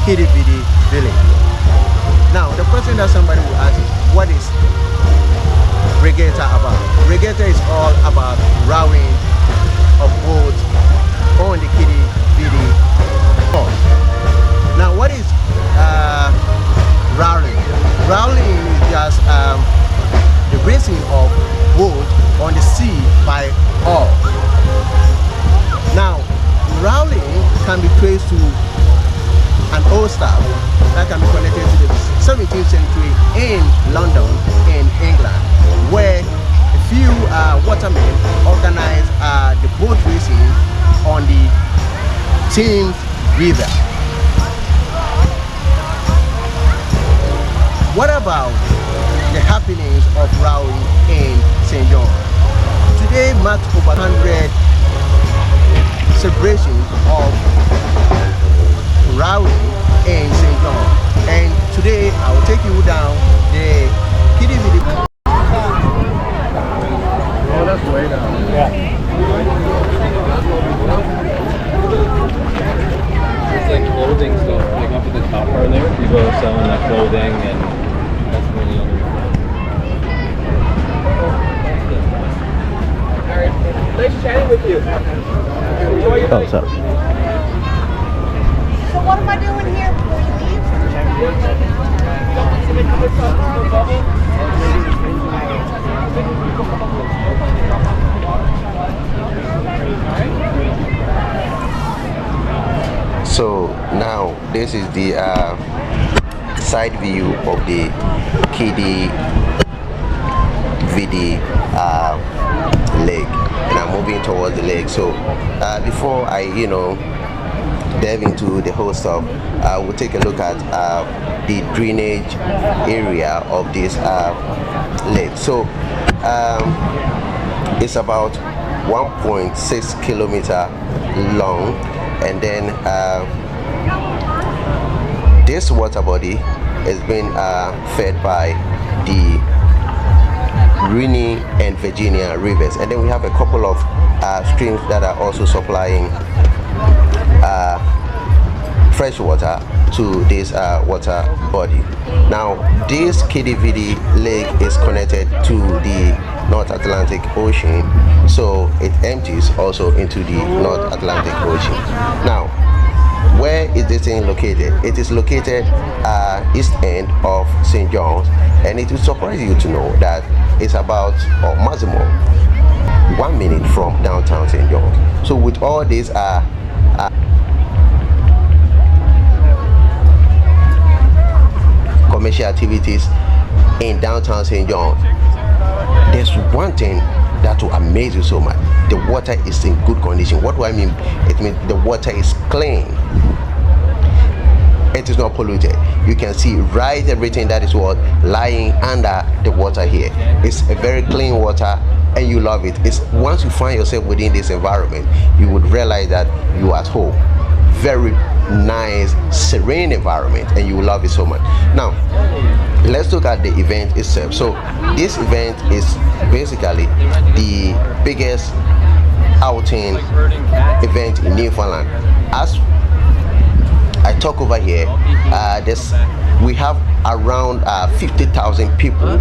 Kidividi village. Now, the question that somebody will ask is, what is Regatta about? Regatta is all about rowing of boats on the Kidividi port. Now, what is rowing? Rowing is just the racing of boats on the sea by oar. Now, rowing can be traced to an old style that can be connected to the 17th century in London, in England, where a few watermen organized the boat racing on the Thames River. What about the happenings of rowing in St. John? Today marks over 100 celebrations of rowing in St. John, and today I will take you down the Kidividi. Oh, that's way down. Yeah. It's like clothing stuff, like up at the top part there. People are selling like clothing, and that's really Alright, nice chatting with you. Enjoy your night. So what am I doing here before you leave? So now this is the side view of the Kidividi lake, and I'm moving towards the lake. So before I delve into the whole stuff, we'll take a look at the drainage area of this lake. So it's about 1.6 kilometer long, and then this water body is being fed by the Greeny and Virginia rivers, and then we have a couple of streams that are also supplying fresh water to this water body. Now, this Kidividi lake is connected to the North Atlantic Ocean, so it empties also into the North Atlantic Ocean. Now, where is this thing located? It is located east end of St. John's, and it will surprise you to know that it's about maximum 1 minute from downtown St. John's. So with all these commercial activities in downtown St. John's, there's one thing that will amaze you so much. The water is in good condition. What do I mean? It means the water is clean. It is not polluted. You can see right everything that is what lying under the water here. It's a very clean water, and you love it. It's once you find yourself within this environment, you would realize that you are at home. Very nice, serene environment, and you will love it so much. Now, let's look at the event itself. So this event is basically the biggest outing event in Newfoundland. As I talk over here, we have around 50,000 people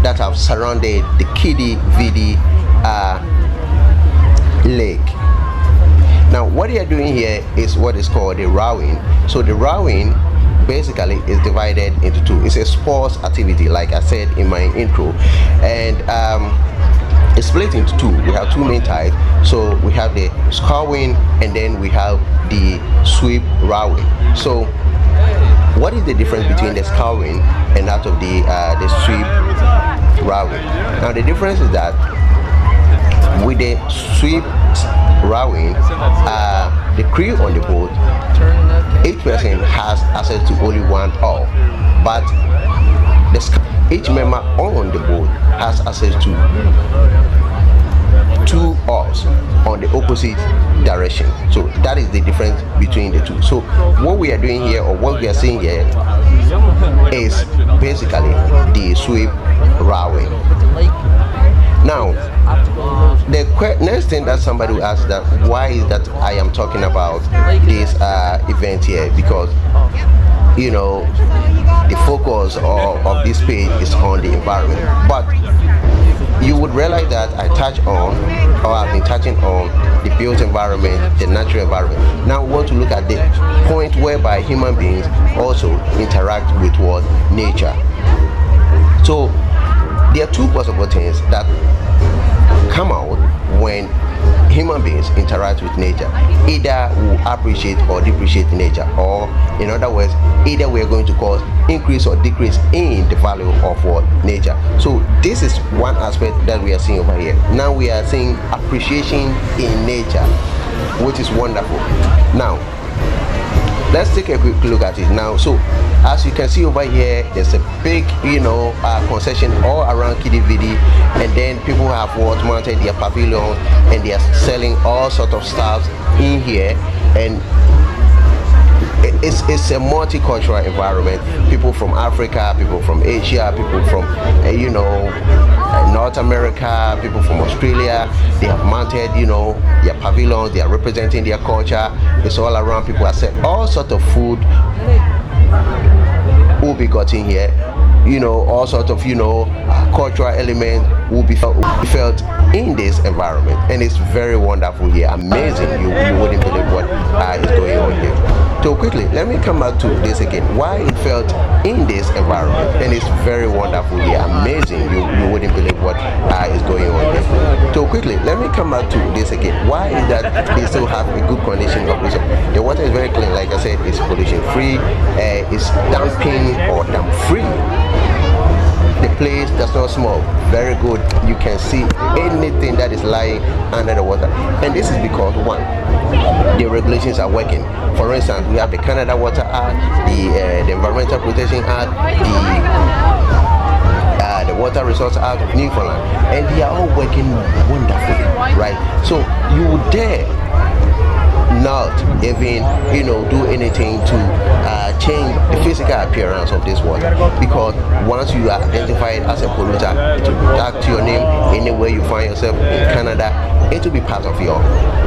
that have surrounded the Kidividi lake. Now, what they are doing here is what is called the rowing. So the rowing basically is divided into two. It's a sports activity, like I said in my intro, and it's split into two. We have two main types. So we have the sculling, and then we have the sweep rowing. So what is the difference between the sculling and that of the sweep rowing? Now, the difference is that with the sweep rowing, the crew on the boat, each person has access to only one oar, but each member on the boat has access to two oars on the opposite direction. So that is the difference between the two. So what we are doing here, or what we are seeing here, is basically the sweep rowing. Now, the next thing that somebody will ask, that why is that I am talking about this event here, because you know the focus of this page is on the environment, but you would realize that I touch on, or I've been touching on, the built environment, the natural environment. Now we want to look at the point whereby human beings also interact with what nature. So there are two possible things that come out when human beings interact with nature. Either we appreciate or depreciate nature, or in other words, either we are going to cause increase or decrease in the value of what nature. So this is one aspect that we are seeing over here. Now we are seeing appreciation in nature, which is wonderful. Now let's take a quick look at it now. So as you can see over here, there's a big concession all around Kidividi, and then people have what mounted their pavilions, and they are selling all sort of stuff in here, and it's a multicultural environment. People from Africa, people from Asia, people from North America, people from Australia, they have mounted their pavilions, they are representing their culture. It's all around. People are selling all sort of food will be got in here, all sorts of cultural elements will be felt in this environment, and it's very wonderful here. Amazing. You wouldn't believe what is going on here. So quickly, let me come back to this again. Why it felt in this environment, and it's very wonderful here. Amazing. You wouldn't believe what is going on here. So quickly, let me come back to this again. Why is that they still have a good condition of water? The water is very clean. Like I said, it's pollution free. It's damping or damp free. The place does not smell. Very good. You can see anything that is lying under the water, and this is because one, the regulations are working. For instance, we have the Canada Water Act, the Environmental Protection Act, the Water Resource Act of Newfoundland, and they are all working wonderfully, right? So you would dare not even do anything to change the physical appearance of this water, because once you are identified as a polluter, it will tag to your name anywhere you find yourself in Canada. It will be part of your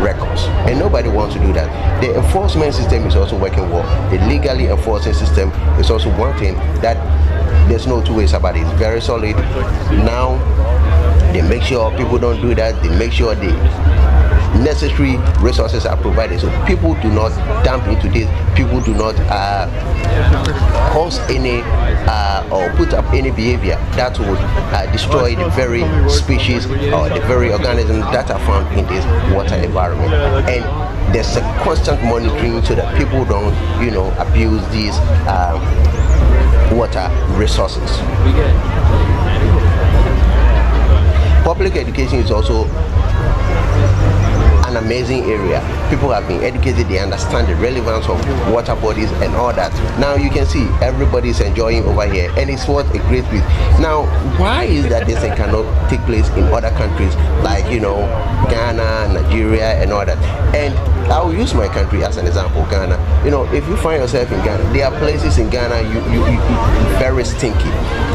records, and nobody wants to do that. The enforcement system is also working well. The legally enforcing system is also one thing that there's no two ways about it. It's very solid. Now they make sure people don't do that. They make sure the necessary resources are provided, so people do not dump into this. People do not cause any or put up any behavior that would destroy the very species or the very organisms that are found in this water environment. And there's a constant monitoring so that people don't abuse these water resources. Public education is also an amazing area. People have been educated, they understand the relevance of water bodies and all that. Now you can see everybody is enjoying over here, and it's what a great place. Now why is that this thing cannot take place in other countries like Ghana, Nigeria and all that? And I will use my country as an example, Ghana. If you find yourself in Ghana, there are places in Ghana you very stinky,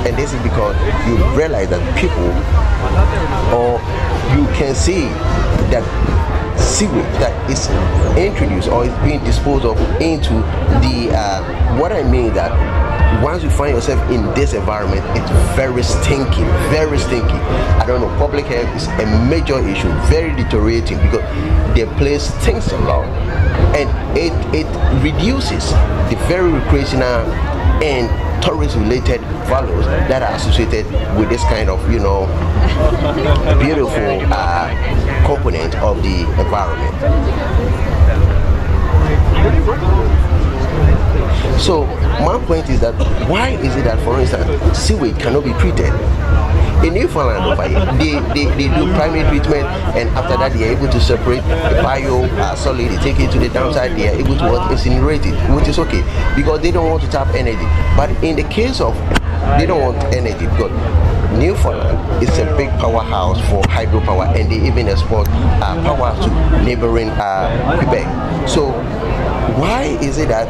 and this is because you realize that people, or you can see that sewage that is introduced or is being disposed of into the what I mean that once you find yourself in this environment, it's very stinky, very stinky. I don't know, public health is a major issue, very deteriorating, because the place stinks a lot, and it reduces the very recreational and tourist related values that are associated with this kind of beautiful component of the environment. So my point is that why is it that, for instance, sewage cannot be treated? In Newfoundland over here, they do primary treatment, and after that they are able to separate the bio solid, they take it to the downside, they are able to incinerate it, which is okay, because they don't want to tap energy. But in the case of, they don't want energy, because Newfoundland is a big powerhouse for hydropower, and they even export power to neighboring Quebec. So why is it that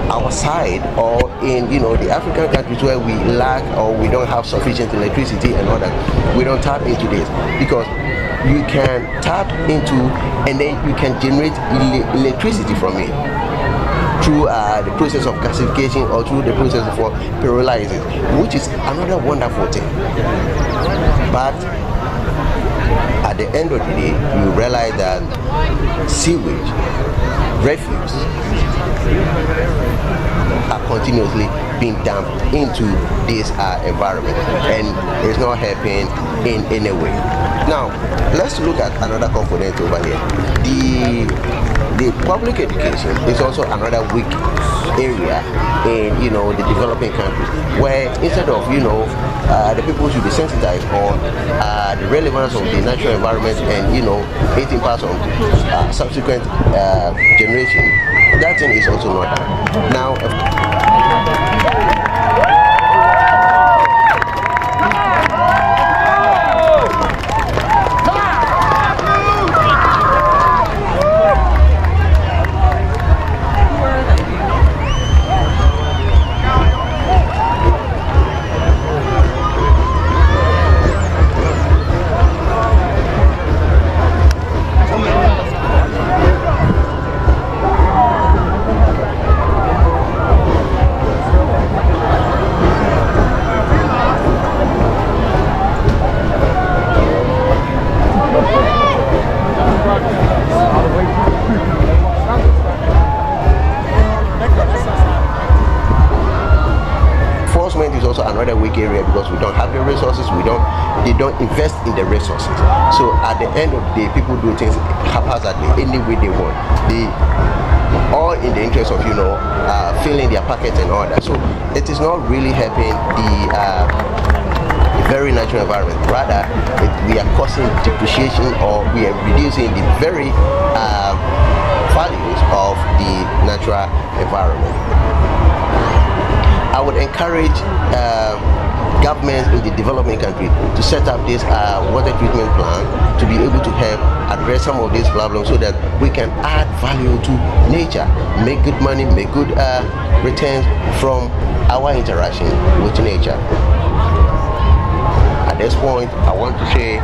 our side, or in the African countries where we lack or we don't have sufficient electricity and all that, we don't tap into this? Because you can tap into and then you can generate electricity from it through the process of gasification or through the process of pyrolysis, which is another wonderful thing. But at the end of the day, you realize that sewage, refuse are continuously being dumped into this environment, and it's not helping in any way. Now, let's look at another component over here. The public education is also another weak area in the developing countries, where instead of the people should be sensitized on the relevance of the natural environment and it impacts on subsequent generation. That thing is also not done. Now, another weak area, because we don't have the resources, they don't invest in the resources. So at the end of the day, people do things haphazardly any way they want, they all in the interest of filling their pockets and all that. So it is not really helping the very natural environment. Rather, we are causing depreciation, or we are reducing the very values of the natural environment. I would encourage governments in the developing country to set up this water treatment plan to be able to help address some of these problems, so that we can add value to nature, make good money, make good returns from our interaction with nature. At this point, I want to say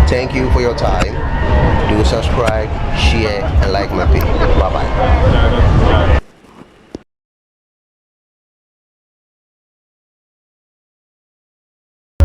thank you for your time. Do subscribe, share, and like my page. Bye bye.